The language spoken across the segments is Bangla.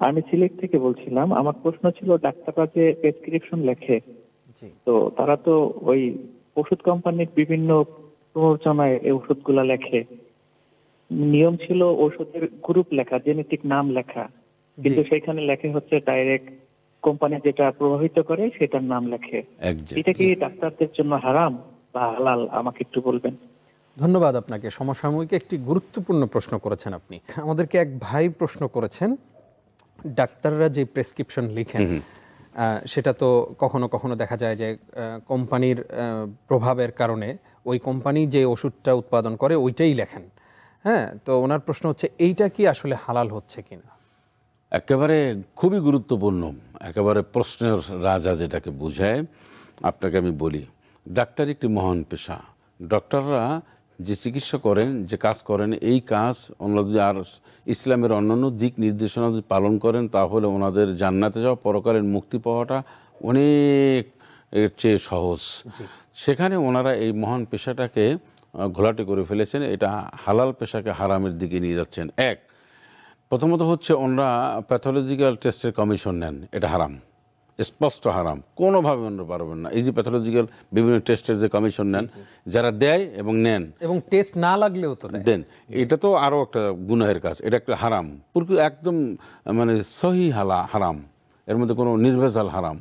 আমি সিলেট থেকে বলছিলাম। আমার প্রশ্ন ছিল, ডাক্তাররা যে প্রেসক্রিপশন লেখে, তো তারা তো ওই ওষুধ কোম্পানির বিভিন্ন প্ররোচনায় এই ওষুধগুলা লেখে। নিয়ম ছিল ওষুধের গ্রুপ লেখা, জেনেটিক নাম লেখা, কিন্তু সেখানে লেখে হচ্ছে ডাইরেক্ট কোম্পানি যেটা প্রভাবিত করে সেটার নাম লেখে। এটা কি ডাক্তারদের জন্য হারাম বা হালাল, আমাকে একটু বলবেন? ধন্যবাদ আপনাকে। সমসাময়িক একটি গুরুত্বপূর্ণ প্রশ্ন করেছেন আপনি। আমাদেরকে এক ভাই প্রশ্ন করেছেন, ডাক্তাররা যে প্রেসক্রিপশন লিখেন সেটা তো কখনো কখনো দেখা যায় যে কোম্পানির প্রভাবের কারণে ওই কোম্পানি যে ওষুধটা উৎপাদন করে ওইটাই লেখেন। হ্যাঁ, তো ওনার প্রশ্ন হচ্ছে এইটা কি আসলে হালাল হচ্ছে কিনা। একেবারে খুবই গুরুত্বপূর্ণ, একেবারে প্রশ্নের রাজা যেটাকে বোঝায়। আপনাকে আমি বলি, ডাক্তার একটি মহান পেশা। ডক্টররা যে চিকিৎসা করেন, যে কাজ করেন, এই কাজ ওনারা যদি আর ইসলামের অন্যান্য দিক নির্দেশনা যদি পালন করেন, তাহলে ওনাদের জান্নাতে যাওয়া, পরকালের মুক্তি পাওয়াটা অনেক এর চেয়ে সহজ। সেখানে ওনারা এই মহান পেশাটাকে ঘোলাটে করে ফেলেছেন। এটা হালাল পেশাকে হারামের দিকে নিয়ে যাচ্ছেন। প্রথমত হচ্ছে ওনারা প্যাথোলজিক্যাল টেস্টের কমিশন নেন, এটা হারাম, স্পষ্ট হারাম, কোনোভাবে ওনারা পারবেন না। এই যে প্যাথোলজিক্যাল বিভিন্ন টেস্টের যে কমিশন নেন, যারা দেয় এবং নেন এবং টেস্ট না লাগলেও তো দেন, এটা তো আরও একটা গুনাহের কাজ। এটা একটা হারাম, পুরো একদম মানে সহি হারাম, এর মধ্যে কোনো নির্ভেজাল হারাম।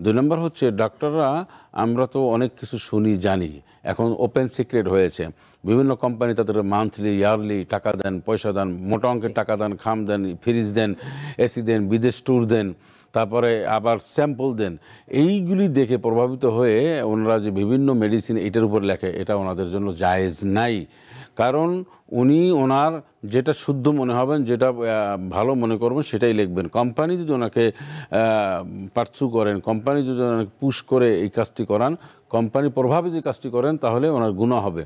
2 নম্বর হচ্ছে ডাক্তাররা, আমরা তো অনেক কিছু শুনি জানি, এখন ওপেন সিক্রেট হয়েছে। বিভিন্ন কোম্পানি তাদের মান্থলি ইয়ারলি টাকা দেন, পয়সা দেন, মোটা অঙ্কের টাকা দেন, খাম দেন, ফ্রিজ দেন, এসি দেন, বিদেশ ট্যুর দেন, তারপরে আবার স্যাম্পল দেন। এইগুলি দেখে প্রভাবিত হয়ে ওনারা যে বিভিন্ন মেডিসিন এটার উপর লেখে, এটা ওনাদের জন্য জায়েজ নাই। কারণ উনি ওনার যেটা শুদ্ধ মনে হবেন, যেটা ভালো মনে করবেন, সেটাই লিখবেন। কোম্পানি যদি ওনাকে পার্সু করেন, কোম্পানি যদি ওনাকে পুশ করে এই কাজটি করান, কোম্পানি প্রভাবে যে কাজটি করেন, তাহলে ওনার গুনাহ হবে।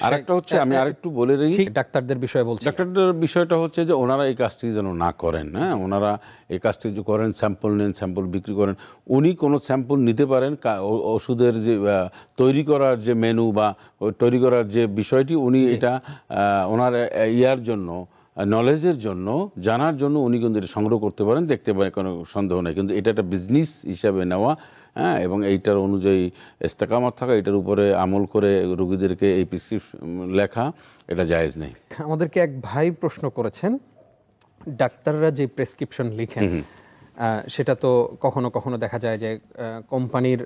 আরেকটা হচ্ছে, আমি আরেকটু বলে রাখি, ডাক্তারদের বিষয়ে বলছি। ডাক্তারদের বিষয়টা হচ্ছে যে ওনারা এই কাজটি যেন না করেন। হ্যাঁ, ওনারা এই কাজটি যে করেন, স্যাম্পল নেন, স্যাম্পল বিক্রি করেন। উনি কোনো স্যাম্পল নিতে পারেন, ওষুধের যে তৈরি করার যে মেনু বা তৈরি করার যে বিষয়টি, উনি এটা ওনার ইয়ার জন্য, নলেজের জন্য, জানার জন্য উনি কিন্তু এটা সংগ্রহ করতে পারেন, দেখতে পারেন, কোনো সন্দেহ নেই। কিন্তু এটা একটা বিজনেস হিসাবে নেওয়া, হ্যাঁ, এবং এইটার অনুযায়ী ইস্তেকামত থাকা, এটার উপরে আমল করে রোগীদেরকে এই প্রেসক্রিপশন লেখা, এটা জায়েজ নেই। আমাদেরকে এক ভাই প্রশ্ন করেছেন, ডাক্তাররা যে প্রেসক্রিপশন লিখেন সেটা তো কখনো কখনো দেখা যায় যে কোম্পানির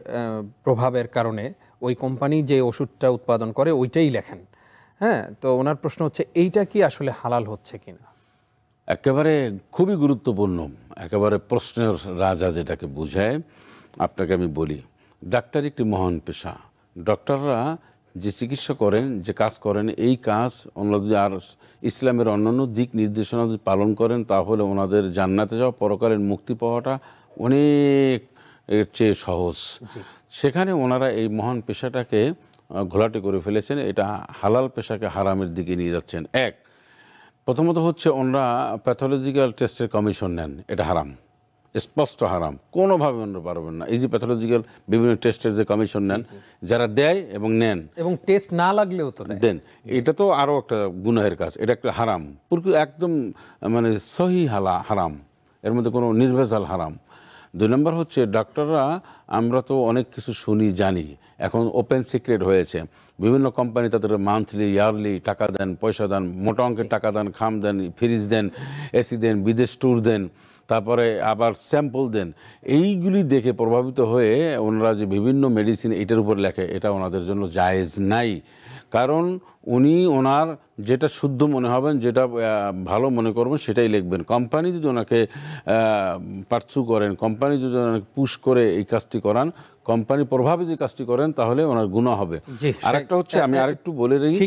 প্রভাবের কারণে ওই কোম্পানি যে ওষুধটা উৎপাদন করে ওইটাই লেখেন। হ্যাঁ, তো ওনার প্রশ্ন হচ্ছে এইটা কি আসলে হালাল হচ্ছে কিনা। একেবারে খুবই গুরুত্বপূর্ণ, একেবারে প্রশ্নের রাজা যেটাকে বোঝায়। আপনাকে আমি বলি, ডাক্তার একটি মহান পেশা। ডক্টররা যে চিকিৎসা করেন, যে কাজ করেন, এই কাজ ওনারা যদি আর ইসলামের অন্যান্য দিক নির্দেশনা যদি পালন করেন, তাহলে ওনাদের জান্নাতে যাওয়া, পরকালের মুক্তি পাওয়াটা অনেক এর চেয়ে সহজ। সেখানে ওনারা এই মহান পেশাটাকে ঘোলাটে করে ফেলেছেন। এটা হালাল পেশাকে হারামের দিকে নিয়ে যাচ্ছেন। প্রথমত হচ্ছে ওনারা প্যাথোলজিক্যাল টেস্টের কমিশন নেন, এটা হারাম, স্পষ্ট হারাম, কোনোভাবে ওনারা পারবেন না। এই যে প্যাথোলজিক্যাল বিভিন্ন টেস্টের যে কমিশন নেন, যারা দেয় এবং নেন এবং টেস্ট না লাগলেও তো দেন, এটা তো আরও একটা গুনাহের কাজ। এটা একটা হারাম, পুরো একদম মানে সহি হারাম, এর মধ্যে কোনো নির্ভেজাল হারাম। 2 নম্বর হচ্ছে ডাক্তাররা, আমরা তো অনেক কিছু শুনি জানি, এখন ওপেন সিক্রেট হয়েছে। বিভিন্ন কোম্পানি তাদের মান্থলি ইয়ারলি টাকা দেন, পয়সা দেন, মোটা অঙ্কের টাকা দেন, খাম দেন, ফ্রিজ দেন, এসি দেন, বিদেশ ট্যুর দেন, তারপরে আবার স্যাম্পল দেন। এইগুলি দেখে প্রভাবিত হয়ে ওনারা যে বিভিন্ন মেডিসিন এটার উপর লেখে, এটা ওনাদের জন্য জায়েজ নাই। কারণ উনি ওনার যেটা শুদ্ধ মনে হবেন, যেটা ভালো মনে করবেন, সেটাই লিখবেন। কোম্পানি যদি ওনাকে পার্সু করেন, কোম্পানি যদি ওনাকে পুশ করে এই কাজটি করান, কোম্পানি প্রভাবে যে কাজটি করেন, তাহলে ওনার গুনাহ হবে। আরেকটা হচ্ছে, আমি আরেকটু বলে রাখি,